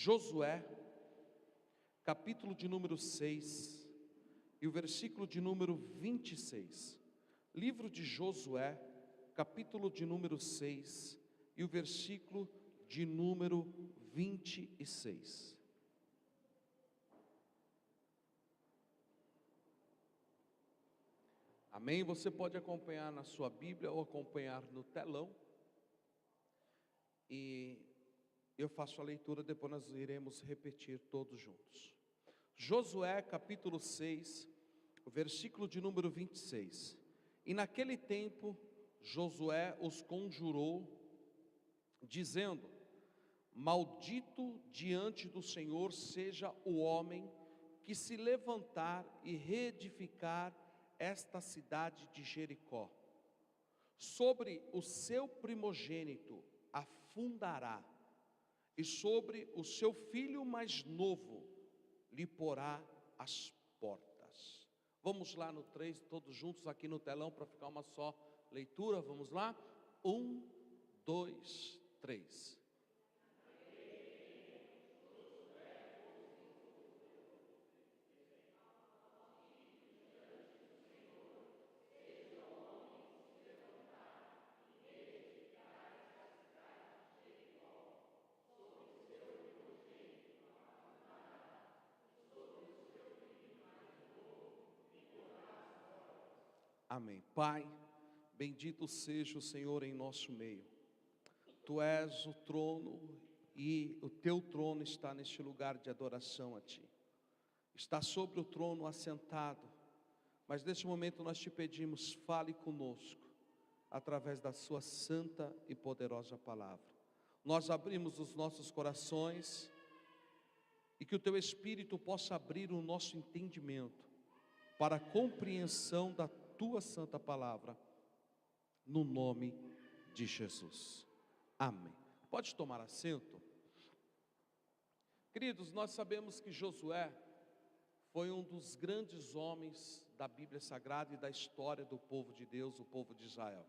Josué, capítulo de número 6 e o versículo de número 26. Livro de Josué, capítulo de número 6 e o versículo de número 26. Amém? Você pode acompanhar na sua Bíblia ou acompanhar no telão. E eu faço a leitura, depois nós iremos repetir todos juntos. Josué capítulo 6, o versículo de número 26. E naquele tempo Josué os conjurou, dizendo: maldito diante do Senhor seja o homem que se levantar e reedificar esta cidade de Jericó. Sobre o seu primogênito a fundará, e sobre o seu filho mais novo lhe porá as portas. Vamos lá no 3, todos juntos aqui no telão, para ficar uma só leitura. Vamos lá? 1, 2, 3. Amém. Pai, bendito seja o Senhor em nosso meio. Tu és o trono e o teu trono está neste lugar de adoração a Ti. Está sobre o trono assentado, mas neste momento nós te pedimos, fale conosco, através da sua santa e poderosa palavra. Nós abrimos os nossos corações e que o teu Espírito possa abrir o nosso entendimento para a compreensão da tua santa palavra, no nome de Jesus. Amém. Pode tomar assento. Queridos, nós sabemos que Josué foi um dos grandes homens da Bíblia Sagrada e da história do povo de Deus, o povo de Israel.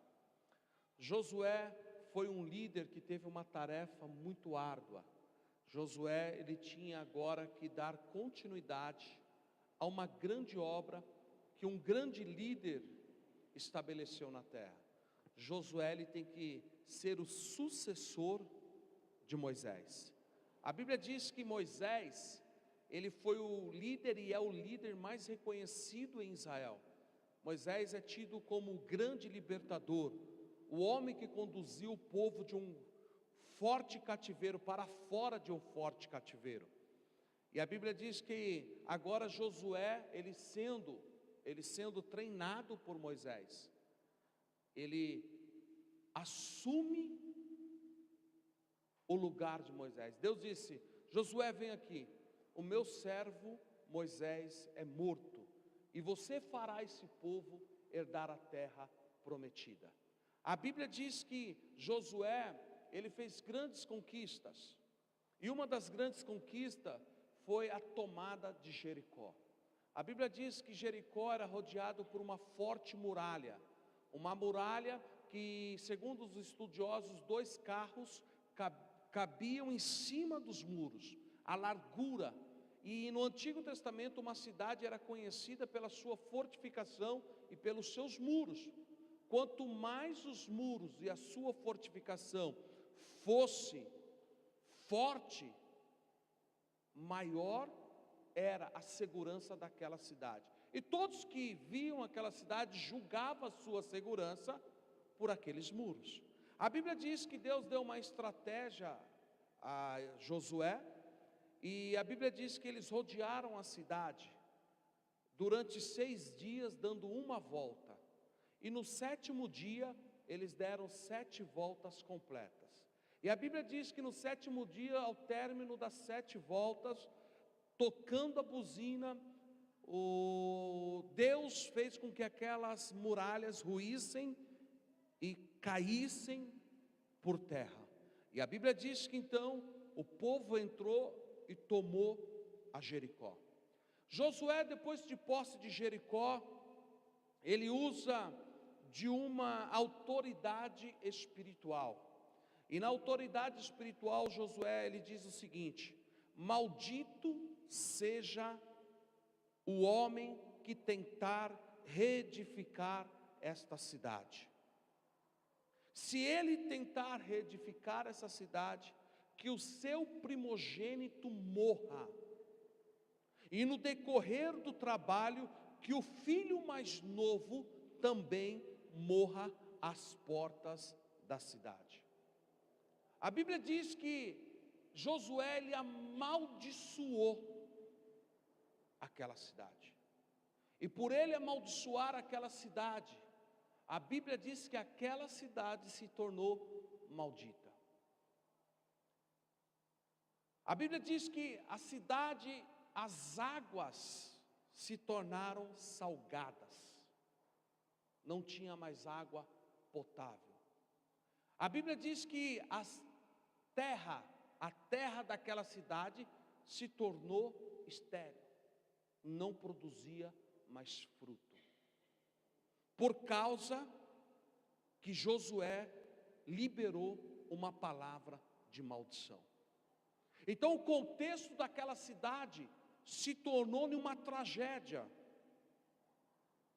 Josué foi um líder que teve uma tarefa muito árdua. Josué, ele tinha agora que dar continuidade a uma grande obra que um grande líder estabeleceu na terra. Josué, ele tem que ser o sucessor de Moisés. A Bíblia diz que Moisés, ele foi o líder e é o líder mais reconhecido em Israel. Moisés é tido como o grande libertador, o homem que conduziu o povo de um forte cativeiro para fora de um forte cativeiro. E a Bíblia diz que agora Josué, ele sendo treinado por Moisés, ele assume o lugar de Moisés. Deus disse: Josué, vem aqui, o meu servo Moisés é morto, e você fará esse povo herdar a terra prometida. A Bíblia diz que Josué, ele fez grandes conquistas, e uma das grandes conquistas foi a tomada de Jericó. A Bíblia diz que Jericó era rodeado por uma forte muralha, uma muralha que, segundo os estudiosos, 2 carros cabiam em cima dos muros, a largura. E no Antigo Testamento uma cidade era conhecida pela sua fortificação e pelos seus muros. Quanto mais os muros e a sua fortificação fosse forte, maior era a segurança daquela cidade. E todos que viam aquela cidade julgavam a sua segurança por aqueles muros. A Bíblia diz que Deus deu uma estratégia a Josué, e a Bíblia diz que eles rodearam a cidade durante 6 dias, dando uma volta. E no 7º dia, eles deram 7 voltas completas. E a Bíblia diz que no 7º dia, ao término das 7 voltas, tocando a buzina, Deus fez com que aquelas muralhas ruíssem e caíssem por terra. E a Bíblia diz que então o povo entrou e tomou a Jericó. Josué, depois de posse de Jericó, ele usa de uma autoridade espiritual. E na autoridade espiritual, Josué, ele diz o seguinte: maldito seja o homem que tentar reedificar esta cidade. Se ele tentar reedificar essa cidade, que o seu primogênito morra, e no decorrer do trabalho, que o filho mais novo também morra às portas da cidade. A Bíblia diz que Josué, ele amaldiçoou aquela cidade, e por ele amaldiçoar aquela cidade, a Bíblia diz que aquela cidade se tornou maldita. A Bíblia diz que a cidade, as águas se tornaram salgadas, não tinha mais água potável. A Bíblia diz que a terra daquela cidade se tornou estéril, não produzia mais fruto, por causa que Josué liberou uma palavra de maldição. Então o contexto daquela cidade se tornou numa tragédia,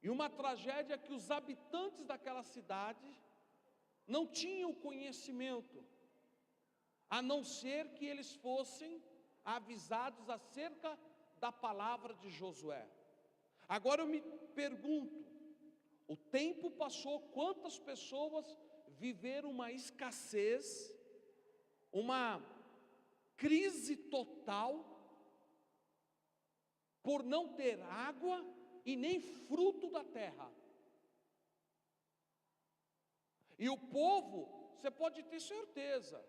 e uma tragédia que os habitantes daquela cidade não tinham conhecimento, a não ser que eles fossem avisados acerca da palavra de Josué. Agora eu me pergunto, o tempo passou, quantas pessoas viveram uma escassez, uma crise total, por não ter água e nem fruto da terra. E o povo, você pode ter certeza,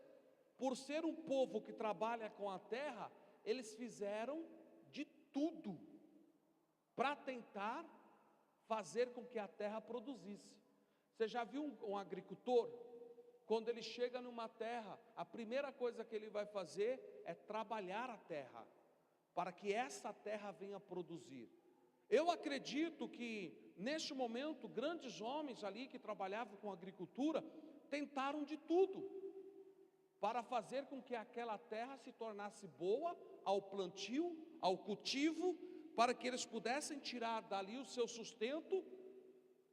por ser um povo que trabalha com a terra, eles fizeram de tudo para tentar fazer com que a terra produzisse. Você já viu um agricultor? Quando ele chega numa terra, a primeira coisa que ele vai fazer é trabalhar a terra, para que essa terra venha produzir. Eu acredito que neste momento, grandes homens ali que trabalhavam com agricultura, tentaram de tudo, para fazer com que aquela terra se tornasse boa ao plantio, ao cultivo, para que eles pudessem tirar dali o seu sustento,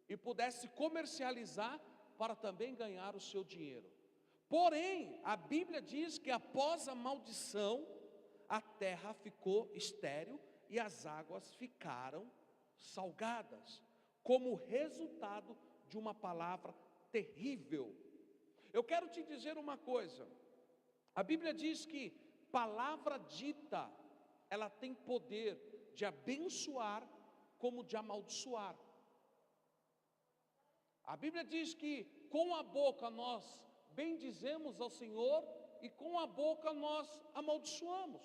e pudessem comercializar, para também ganhar o seu dinheiro. Porém, a Bíblia diz que após a maldição, a terra ficou estéril e as águas ficaram salgadas, como resultado de uma palavra terrível. Eu quero te dizer uma coisa, a Bíblia diz que palavra dita, ela tem poder de abençoar como de amaldiçoar. A Bíblia diz que com a boca nós bendizemos ao Senhor e com a boca nós amaldiçoamos.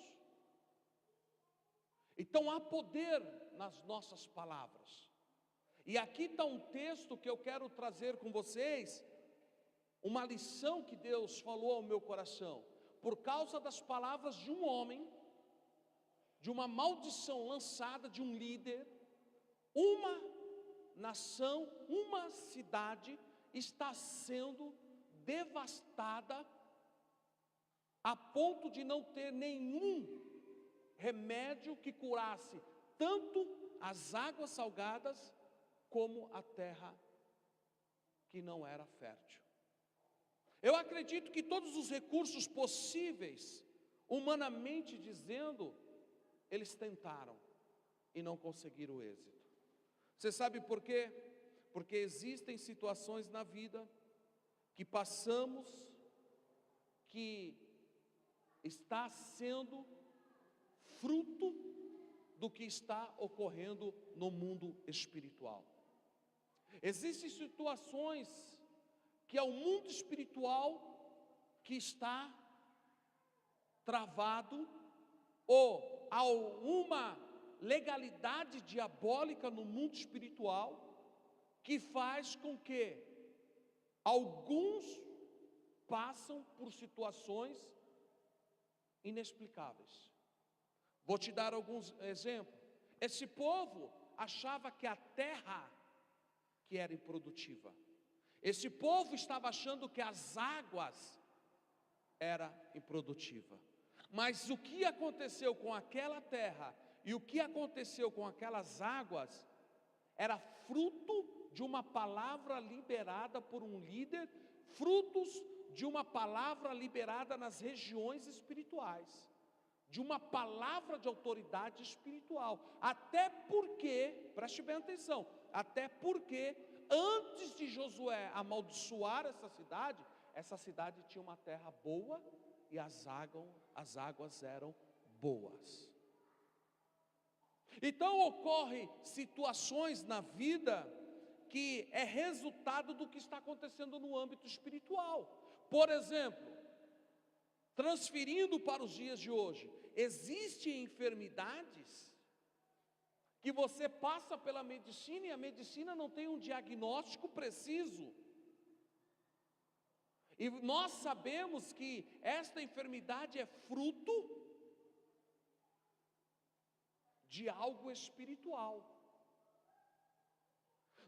Então há poder nas nossas palavras. E aqui está um texto que eu quero trazer com vocês, uma lição que Deus falou ao meu coração, por causa das palavras de um homem, de uma maldição lançada de um líder, uma nação, uma cidade está sendo devastada a ponto de não ter nenhum remédio que curasse tanto as águas salgadas como a terra que não era fértil. Eu acredito que todos os recursos possíveis, humanamente dizendo, eles tentaram e não conseguiram êxito. Você sabe por quê? Porque existem situações na vida que passamos, que está sendo fruto do que está ocorrendo no mundo espiritual. Existem situações que é o mundo espiritual que está travado, ou há uma legalidade diabólica no mundo espiritual que faz com que alguns passam por situações inexplicáveis. Vou te dar alguns exemplos. Esse povo achava que a terra que era improdutiva. Esse povo estava achando que as águas era improdutiva. Mas o que aconteceu com aquela terra e o que aconteceu com aquelas águas era fruto de uma palavra liberada por um líder, frutos de uma palavra liberada nas regiões espirituais, de uma palavra de autoridade espiritual. Até porque, preste bem atenção, até porque antes de Josué amaldiçoar essa cidade tinha uma terra boa e as águas eram boas. Então ocorrem situações na vida que é resultado do que está acontecendo no âmbito espiritual. Por exemplo, transferindo para os dias de hoje, existem enfermidades que você passa pela medicina e a medicina não tem um diagnóstico preciso. E nós sabemos que esta enfermidade é fruto de algo espiritual.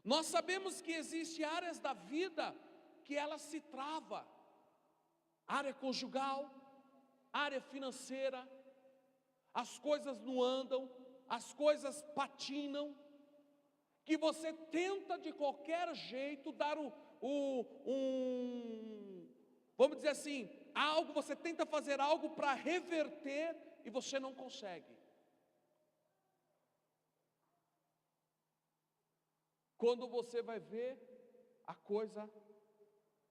Nós sabemos que existem áreas da vida que ela se trava, área conjugal, área financeira, as coisas não andam, as coisas patinam, que você tenta de qualquer jeito dar vamos dizer assim, você tenta fazer algo para reverter e você não consegue. Quando você vai ver, a coisa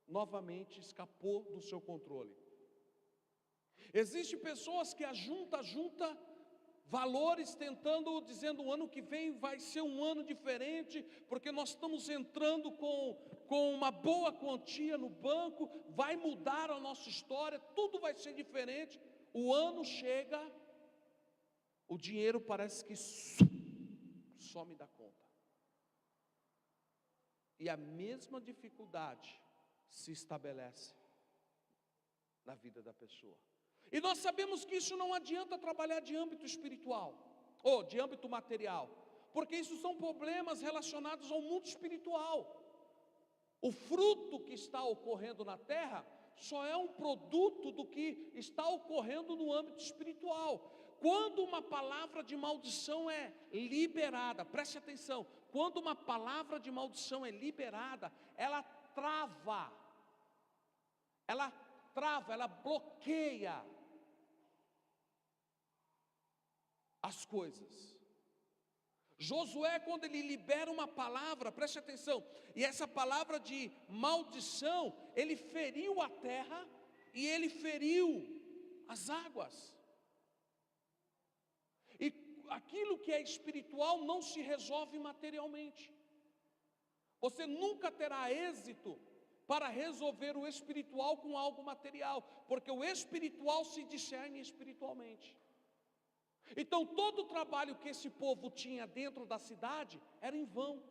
novamente escapou do seu controle. Existem pessoas que junta valores, dizendo o ano que vem vai ser um ano diferente, porque nós estamos entrando com uma boa quantia no banco, vai mudar a nossa história, tudo vai ser diferente. O ano chega, o dinheiro parece que some da conta. E a mesma dificuldade se estabelece na vida da pessoa. E nós sabemos que isso não adianta trabalhar de âmbito espiritual, ou de âmbito material, porque isso são problemas relacionados ao mundo espiritual. O fruto que está ocorrendo na terra só é um produto do que está ocorrendo no âmbito espiritual. Quando uma palavra de maldição é liberada, preste atenção, quando uma palavra de maldição é liberada, ela trava, ela bloqueia as coisas. Josué, quando ele libera uma palavra, preste atenção, e essa palavra de maldição, ele feriu a terra e ele feriu as águas. E aquilo que é espiritual não se resolve materialmente. Você nunca terá êxito para resolver o espiritual com algo material, porque o espiritual se discerne espiritualmente. Então todo o trabalho que esse povo tinha dentro da cidade era em vão.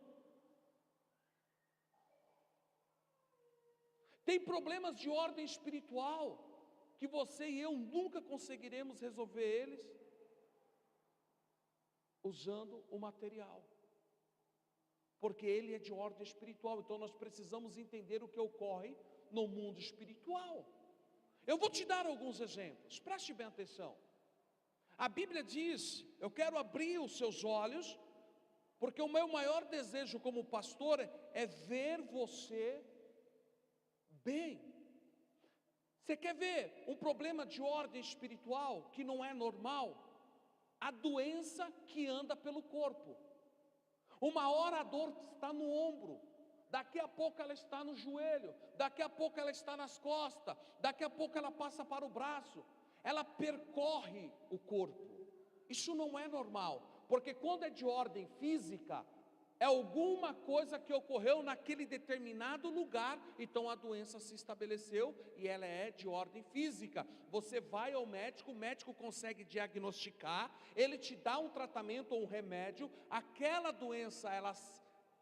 Tem problemas de ordem espiritual que você e eu nunca conseguiremos resolver eles usando o material, porque ele é de ordem espiritual. Então nós precisamos entender o que ocorre no mundo espiritual. Eu vou te dar alguns exemplos, preste bem atenção. A Bíblia diz, eu quero abrir os seus olhos, porque o meu maior desejo como pastor é ver você bem. Você quer ver um problema de ordem espiritual que não é normal? A doença que anda pelo corpo. Uma hora a dor está no ombro, daqui a pouco ela está no joelho, daqui a pouco ela está nas costas, daqui a pouco ela passa para o braço, ela percorre o corpo. Isso não é normal, porque quando é de ordem física, é alguma coisa que ocorreu naquele determinado lugar, então a doença se estabeleceu e ela é de ordem física. Você vai ao médico, o médico consegue diagnosticar, ele te dá um tratamento ou um remédio, aquela doença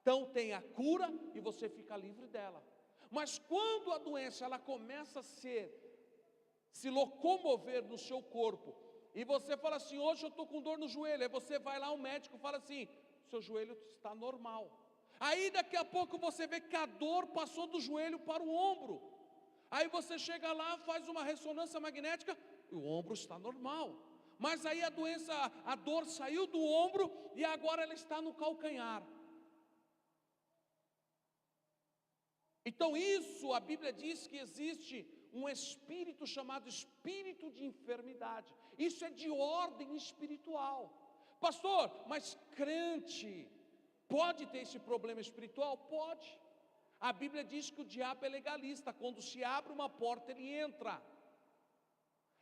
então tem a cura e você fica livre dela. Mas quando a doença ela começa a se locomover no seu corpo, e você fala assim, hoje eu estou com dor no joelho, aí você vai lá, o médico fala assim, seu joelho está normal. Aí daqui a pouco você vê que a dor passou do joelho para o ombro. Aí você chega lá, faz uma ressonância magnética, o ombro está normal. Mas aí a dor saiu do ombro e agora ela está no calcanhar. Então isso, a Bíblia diz que existe um espírito chamado espírito de enfermidade. Isso é de ordem espiritual. Pastor, mas crente pode ter esse problema espiritual? Pode. A Bíblia diz que o diabo é legalista. Quando se abre uma porta, ele entra.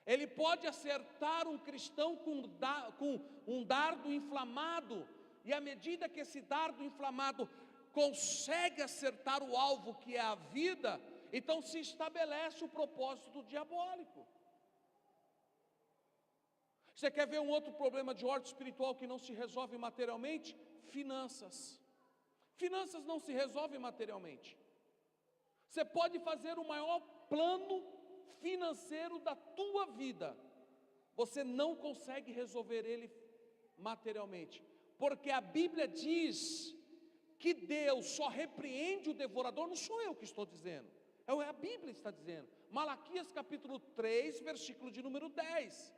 Ele pode acertar um cristão com um dardo inflamado, e à medida que esse dardo inflamado consegue acertar o alvo, que é a vida, então se estabelece o propósito diabólico. Você quer ver um outro problema de ordem espiritual que não se resolve materialmente? Finanças. Finanças não se resolvem materialmente. Você pode fazer o maior plano financeiro da tua vida, você não consegue resolver ele materialmente, porque a Bíblia diz que Deus só repreende o devorador. Não sou eu que estou dizendo, a Bíblia está dizendo. Malaquias capítulo 3, versículo de número 10,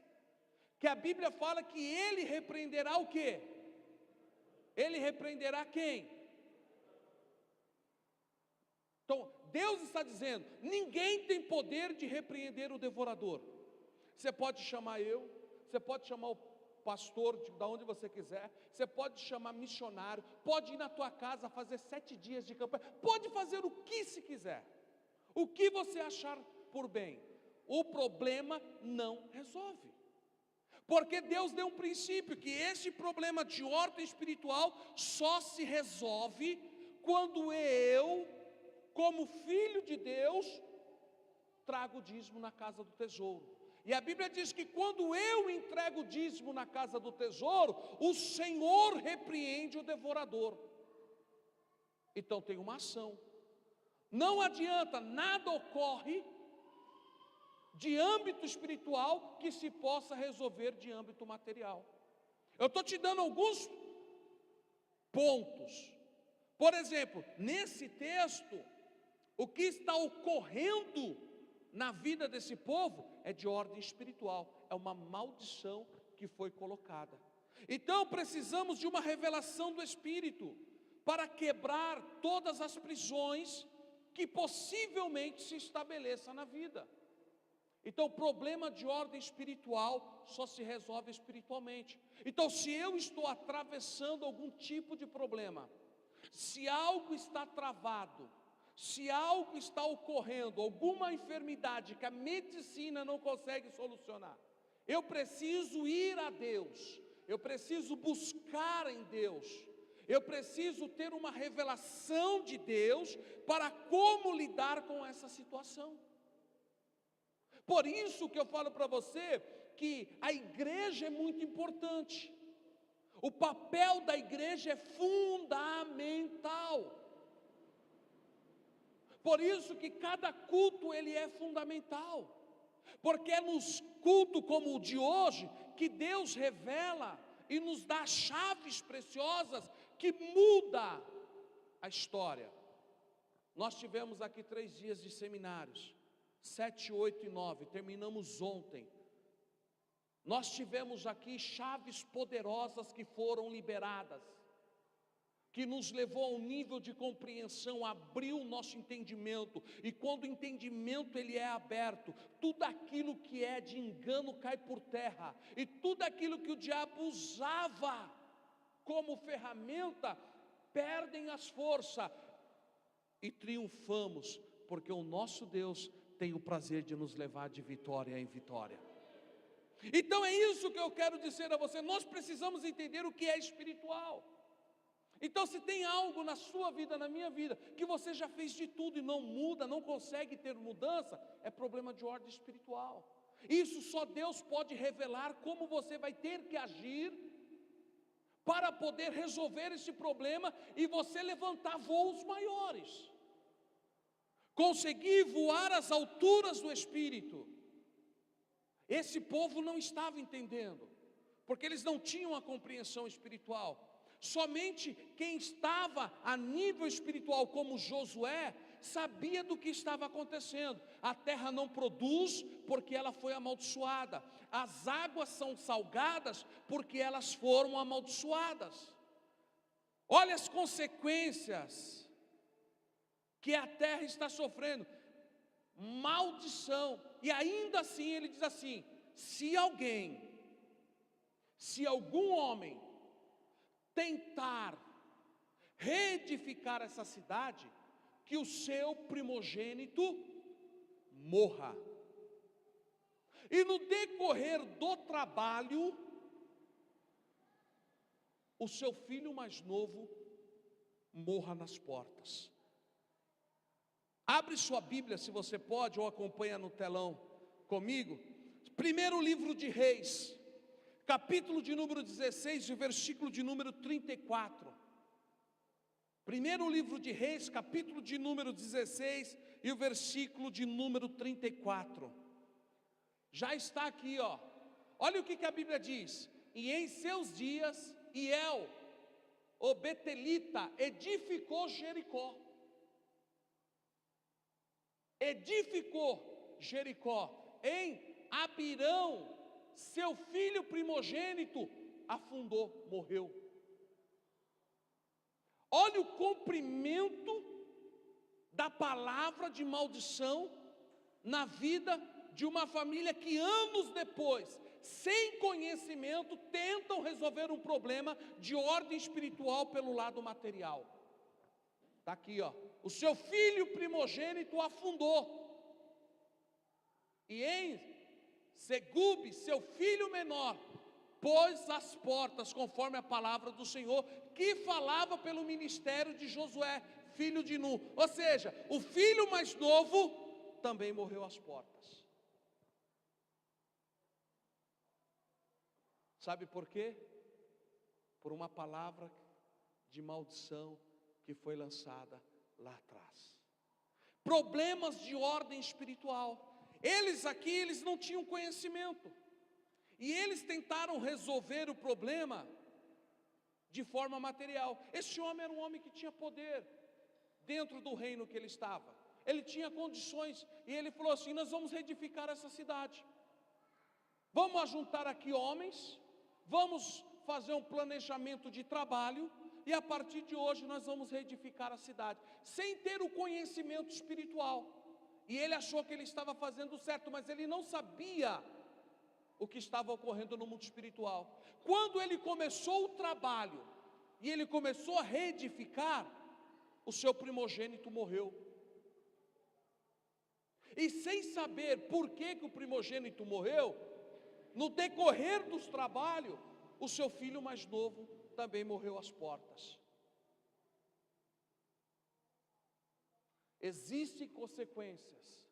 que a Bíblia fala que ele repreenderá o quê? Ele repreenderá quem? Então, Deus está dizendo, ninguém tem poder de repreender o devorador. Você pode chamar eu, você pode chamar o pastor de onde você quiser, você pode chamar missionário, pode ir na tua casa fazer 7 dias de campanha, pode fazer o que se quiser, o que você achar por bem. O problema não resolve, porque Deus deu um princípio, que esse problema de ordem espiritual só se resolve quando eu, como filho de Deus, trago o dízimo na casa do tesouro. E a Bíblia diz que quando eu entrego o dízimo na casa do tesouro, o Senhor repreende o devorador. Então tem uma ação. Não adianta, nada ocorre de âmbito espiritual que se possa resolver de âmbito material. Eu estou te dando alguns pontos. Por exemplo, nesse texto, o que está ocorrendo na vida desse povo é de ordem espiritual, é uma maldição que foi colocada. Então precisamos de uma revelação do Espírito para quebrar todas as prisões que possivelmente se estabeleçam na vida. Então o problema de ordem espiritual só se resolve espiritualmente. Então, se eu estou atravessando algum tipo de problema, se algo está travado, se algo está ocorrendo, alguma enfermidade que a medicina não consegue solucionar, eu preciso ir a Deus, eu preciso buscar em Deus, eu preciso ter uma revelação de Deus para como lidar com essa situação. Por isso que eu falo para você que a igreja é muito importante, o papel da igreja é fundamental. Por isso que cada culto ele é fundamental, porque é nos cultos como o de hoje que Deus revela e nos dá chaves preciosas que muda a história. Nós tivemos aqui 3 dias de seminários, 7, 8 e 9, terminamos ontem. Nós tivemos aqui chaves poderosas que foram liberadas, que nos levou a um nível de compreensão, abriu o nosso entendimento, e quando o entendimento ele é aberto, tudo aquilo que é de engano cai por terra, e tudo aquilo que o diabo usava como ferramenta, perdem as forças, e triunfamos, porque o nosso Deus tem o prazer de nos levar de vitória em vitória. Então é isso que eu quero dizer a você, nós precisamos entender o que é espiritual. Então, se tem algo na sua vida, na minha vida, que você já fez de tudo e não muda, não consegue ter mudança, é problema de ordem espiritual. Isso só Deus pode revelar como você vai ter que agir para poder resolver esse problema e você levantar voos maiores, conseguir voar às alturas do Espírito. Esse povo não estava entendendo, porque eles não tinham a compreensão espiritual. Somente quem estava a nível espiritual como Josué sabia do que estava acontecendo. A terra não produz porque ela foi amaldiçoada. As águas são salgadas porque elas foram amaldiçoadas. Olha as consequências que a terra está sofrendo. Maldição. E ainda assim ele diz assim: se algum homem tentar reedificar essa cidade, que o seu primogênito morra. E no decorrer do trabalho, o seu filho mais novo morra nas portas. Abre sua Bíblia, se você pode, ou acompanha no telão comigo. Primeiro livro de Reis, capítulo de número 16 e versículo de número 34. Primeiro livro de Reis, capítulo de número 16 e o versículo de número 34. Já está aqui, ó. Olha o que a Bíblia diz. E em seus dias, Hiel, o betelita, edificou Jericó. Edificou Jericó. Em Abirão, seu filho primogênito, afundou, morreu. Olha o cumprimento da palavra de maldição na vida de uma família que anos depois, sem conhecimento, tentam resolver um problema de ordem espiritual pelo lado material. Está aqui, ó. O seu filho primogênito afundou. E em Segube, seu filho menor, pôs as portas, conforme a palavra do Senhor, que falava pelo ministério de Josué, filho de Nun. Ou seja, o filho mais novo também morreu às portas. Sabe por quê? Por uma palavra de maldição que foi lançada lá atrás. Problemas de ordem espiritual. Eles não tinham conhecimento. E eles tentaram resolver o problema de forma material. Este homem era um homem que tinha poder dentro do reino que ele estava. Ele tinha condições e ele falou assim: nós vamos reedificar essa cidade. Vamos ajuntar aqui homens, vamos fazer um planejamento de trabalho e a partir de hoje nós vamos reedificar a cidade, sem ter o conhecimento espiritual. E ele achou que ele estava fazendo certo, mas ele não sabia o que estava ocorrendo no mundo espiritual. Quando ele começou o trabalho e ele começou a reedificar, o seu primogênito morreu. E sem saber por que o primogênito morreu, no decorrer dos trabalhos, o seu filho mais novo também morreu às portas. Existem consequências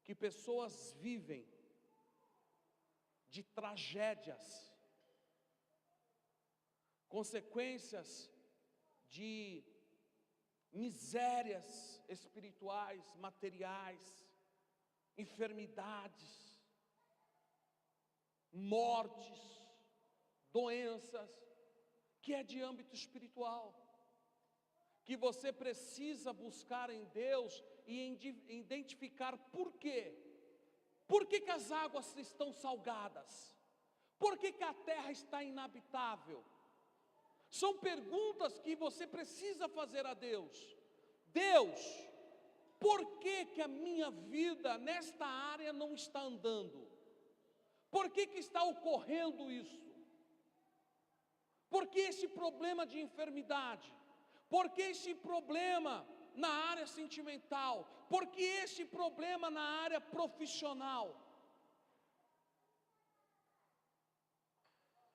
que pessoas vivem de tragédias, consequências de misérias espirituais, materiais, enfermidades, mortes, doenças, que é de âmbito espiritual, que você precisa buscar em Deus e identificar por quê. Por que as águas estão salgadas? Por que a terra está inabitável? São perguntas que você precisa fazer a Deus. Deus, por que a minha vida nesta área não está andando? Por que está ocorrendo isso? Por que esse problema de enfermidade? Por que esse problema na área sentimental? Por que esse problema na área profissional?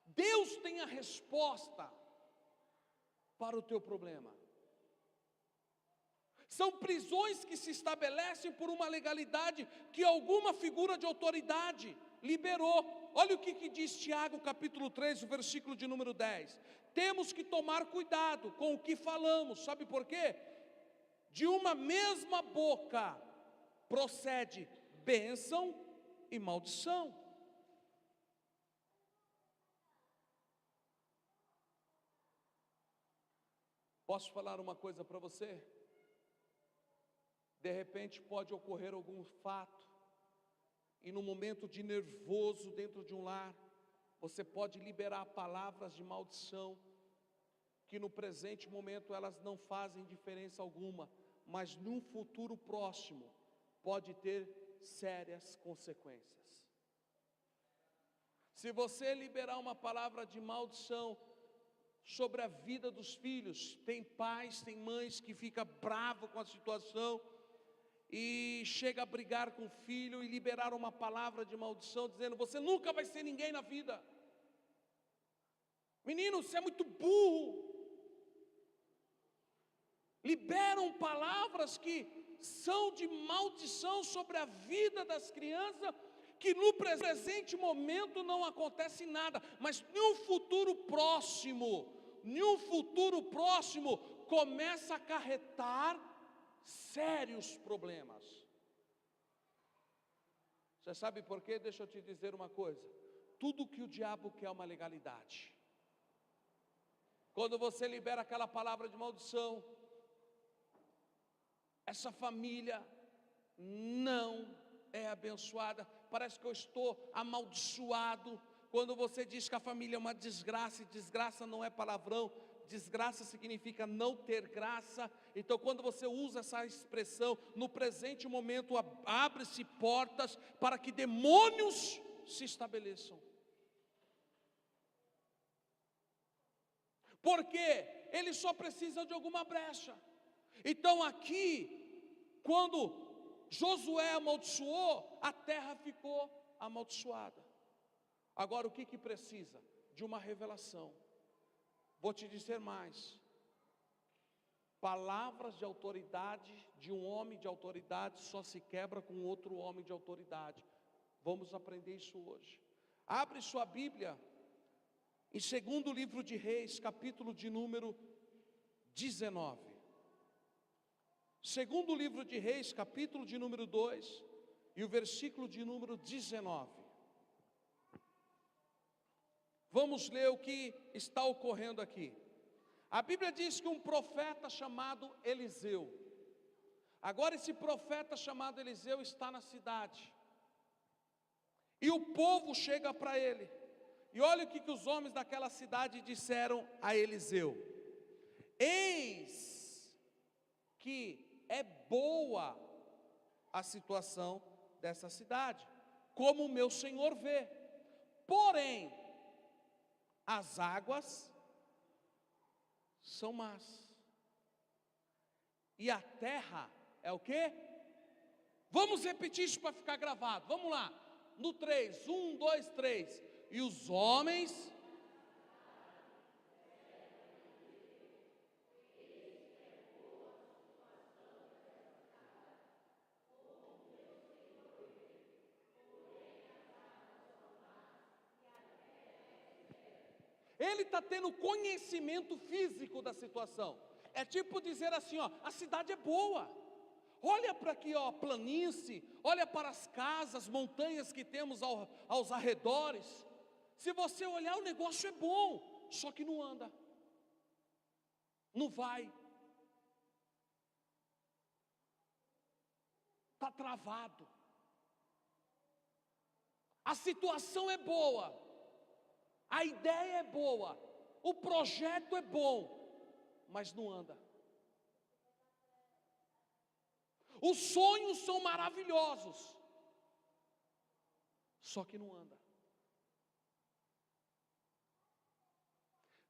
Deus tem a resposta para o teu problema. São prisões que se estabelecem por uma legalidade que alguma figura de autoridade liberou. Olha o que diz Tiago capítulo 3, o versículo de número 10. Temos que tomar cuidado com o que falamos. Sabe por quê? De uma mesma boca procede bênção e maldição. Posso falar uma coisa para você? De repente pode ocorrer algum fato, e no momento de nervoso dentro de um lar, você pode liberar palavras de maldição, que no presente momento elas não fazem diferença alguma, mas num futuro próximo pode ter sérias consequências. Se você liberar uma palavra de maldição sobre a vida dos filhos, tem pais, tem mães que ficam bravos com a situação e chega a brigar com o filho e liberar uma palavra de maldição, dizendo: você nunca vai ser ninguém na vida. Menino, você é muito burro. Liberam palavras que são de maldição sobre a vida das crianças, que no presente momento não acontece nada, mas em um futuro próximo, começa a acarretar sérios problemas. Você sabe por quê? Deixa eu te dizer uma coisa: tudo que o diabo quer é uma legalidade. Quando você libera aquela palavra de maldição, essa família não é abençoada, parece que eu estou amaldiçoado. Quando você diz que a família é uma desgraça, e desgraça não é palavrão, desgraça significa não ter graça. Então quando você usa essa expressão, no presente momento abre-se portas para que demônios se estabeleçam. Porque ele só precisa de alguma brecha. Então aqui, quando Josué amaldiçoou, a terra ficou amaldiçoada. Agora o que precisa? De uma revelação. Vou te dizer mais: palavras de autoridade de um homem de autoridade só se quebra com outro homem de autoridade. Vamos aprender isso hoje. Abre sua Bíblia em 2º livro de Reis, capítulo de número 19. 2º livro de Reis, capítulo de número 2, e o versículo de número 19. Vamos ler o que está ocorrendo aqui. A Bíblia diz que um profeta chamado Eliseu, agora esse profeta chamado Eliseu está na cidade, e o povo chega para ele, e olha o que os homens daquela cidade disseram a Eliseu: eis que é boa a situação dessa cidade, como o meu senhor vê, porém as águas são más, e a terra é o quê? Vamos repetir isso para ficar gravado, vamos lá, no 3, 1, 2, 3, e os homens... Ele está tendo conhecimento físico da situação. É tipo dizer assim, ó, a cidade é boa. Olha para aqui, ó, planície, olha para as casas, montanhas que temos aos arredores. Se você olhar, o negócio é bom, só que não anda. Não vai. Está travado. A situação é boa. A ideia é boa, o projeto é bom, mas não anda. Os sonhos são maravilhosos, só que não anda.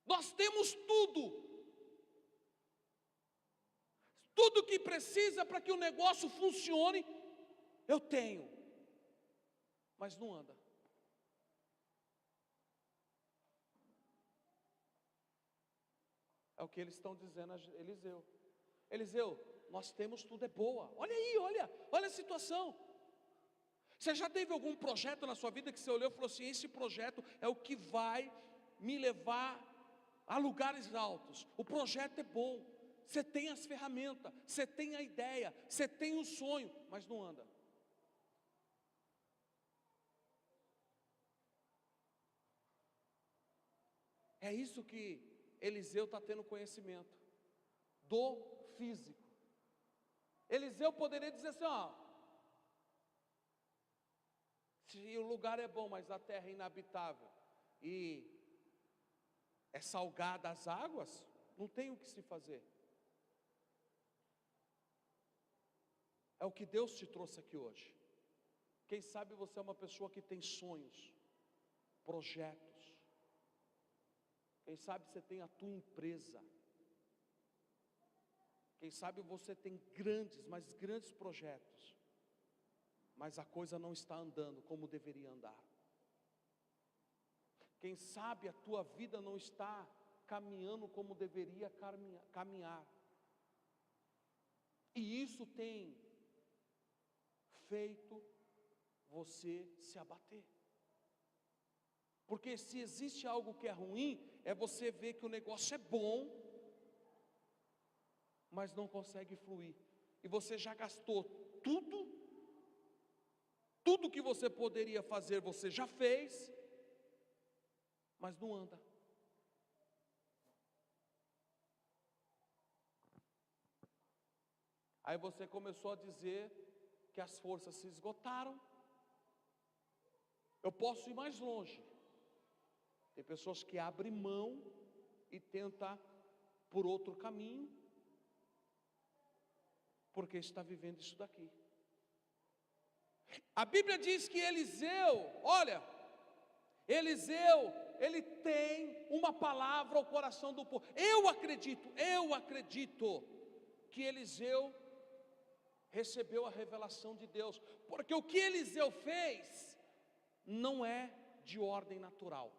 Nós temos tudo que precisa para que o negócio funcione, eu tenho, mas não anda. É o que eles estão dizendo a Eliseu. Eliseu, nós temos tudo, é boa. Olha aí, olha a situação. Você já teve algum projeto na sua vida que você olhou e falou assim: esse projeto é o que vai me levar a lugares altos. O projeto é bom. Você tem as ferramentas, você tem a ideia, você tem o sonho, mas não anda. É isso que Eliseu está tendo conhecimento do físico. Eliseu poderia dizer assim, ó, se o lugar é bom, mas a terra é inabitável e é salgada as águas, não tem o que se fazer. É o que Deus te trouxe aqui hoje. Quem sabe você é uma pessoa que tem sonhos, projetos. Quem sabe você tem a tua empresa. Quem sabe você tem grandes, mas grandes projetos. Mas a coisa não está andando como deveria andar. Quem sabe a tua vida não está caminhando como deveria caminhar. E isso tem feito você se abater. Porque se existe algo que é ruim, é você ver que o negócio é bom, mas não consegue fluir. E você já gastou tudo que você poderia fazer, você já fez, mas não anda. Aí você começou a dizer que as forças se esgotaram. Eu posso ir mais longe. Tem pessoas que abrem mão e tentam por outro caminho, porque está vivendo isso daqui. A Bíblia diz que Eliseu, olha, Eliseu, ele tem uma palavra ao coração do povo. Eu acredito que Eliseu recebeu a revelação de Deus, porque o que Eliseu fez não é de ordem natural.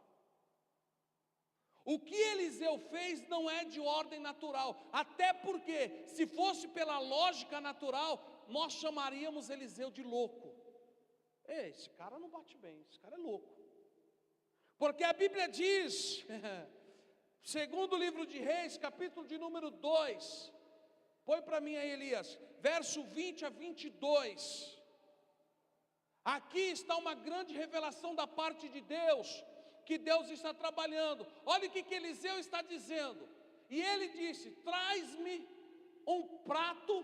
O que Eliseu fez não é de ordem natural, até porque, se fosse pela lógica natural, nós chamaríamos Eliseu de louco. Ei, esse cara não bate bem, esse cara é louco. Porque a Bíblia diz, segundo o livro de Reis, capítulo de número 2, põe para mim aí, Elias, verso 20 a 22. Aqui está uma grande revelação da parte de Deus, que Deus está trabalhando. Olha o que Eliseu está dizendo. E ele disse: traz-me um prato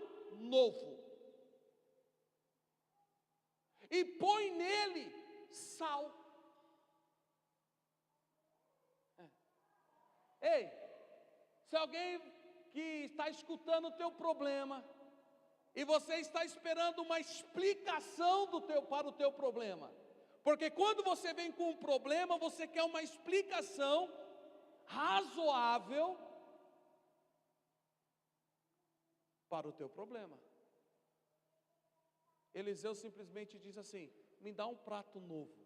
novo, e põe nele sal. Ei, se alguém que está escutando o teu problema, e você está esperando uma explicação para o teu problema, porque quando você vem com um problema, você quer uma explicação razoável para o teu problema. Eliseu simplesmente diz assim: me dá um prato novo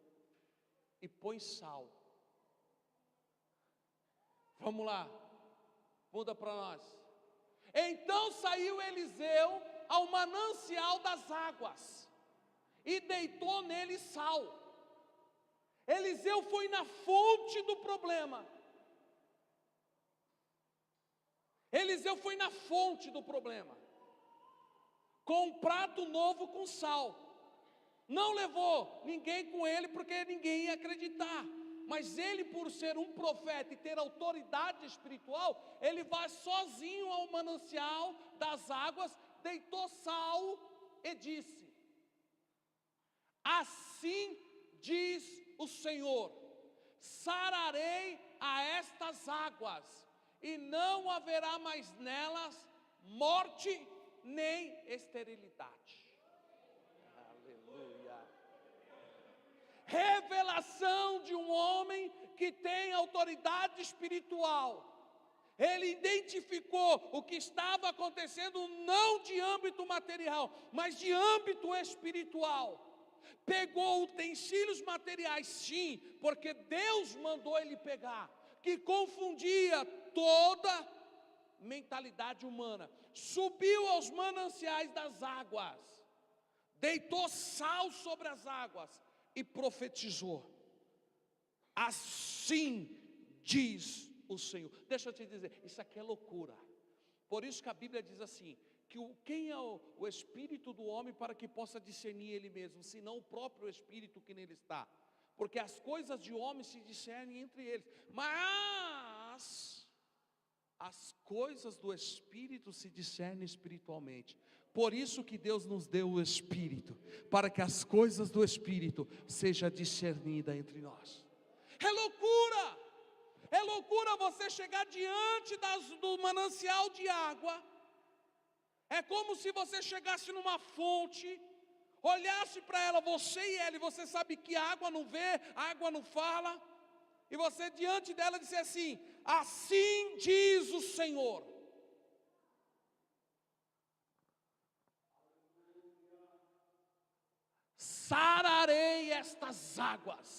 e põe sal. Vamos lá, muda para nós. Então saiu Eliseu ao manancial das águas e deitou nele sal. Eliseu foi na fonte do problema. Eliseu foi na fonte do problema, com um prato novo com sal. Não levou ninguém com ele, porque ninguém ia acreditar. Mas ele, por ser um profeta e ter autoridade espiritual, ele vai sozinho ao manancial das águas, deitou sal e disse: assim diz o Senhor: sararei a estas águas, e não haverá mais nelas morte nem esterilidade. Aleluia. Revelação de um homem que tem autoridade espiritual. Ele identificou o que estava acontecendo não de âmbito material, mas de âmbito espiritual. Pegou utensílios materiais, sim, porque Deus mandou ele pegar, que confundia toda mentalidade humana. Subiu aos mananciais das águas, deitou sal sobre as águas e profetizou: assim diz o Senhor. Deixa eu te dizer, isso aqui é loucura. Por isso que a Bíblia diz assim, que quem é o Espírito do homem para que possa discernir ele mesmo, senão o próprio Espírito que nele está. Porque as coisas de homem se discernem entre eles, mas as coisas do Espírito se discernem espiritualmente. Por isso que Deus nos deu o Espírito, para que as coisas do Espírito sejam discernidas entre nós. É loucura você chegar diante do manancial de água. É como se você chegasse numa fonte, olhasse para ela, você e ela, e você sabe que a água não vê, a água não fala, e você diante dela disse assim: assim diz o Senhor. Sararei estas águas,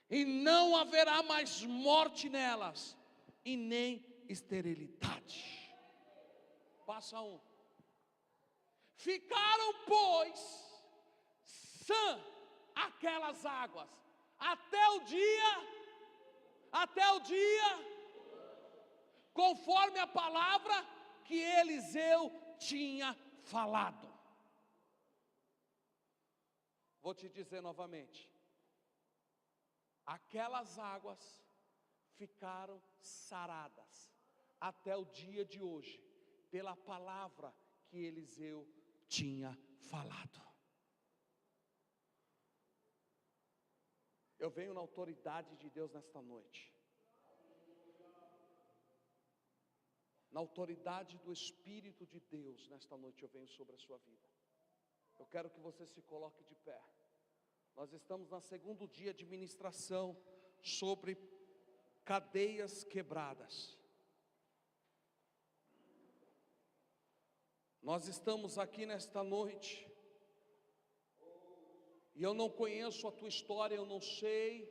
e não haverá mais morte nelas, e nem esterilidade. Passa um. Ficaram, pois, sã aquelas águas, até o dia, conforme a palavra que Eliseu tinha falado. Vou te dizer novamente, aquelas águas ficaram saradas até o dia de hoje, pela palavra que Eliseu tinha falado. Eu venho na autoridade de Deus nesta noite, na autoridade do Espírito de Deus, nesta noite eu venho sobre a sua vida. Eu quero que você se coloque de pé. Nós estamos no segundo dia de ministração sobre cadeias quebradas. Nós estamos aqui nesta noite, e eu não conheço a tua história, eu não sei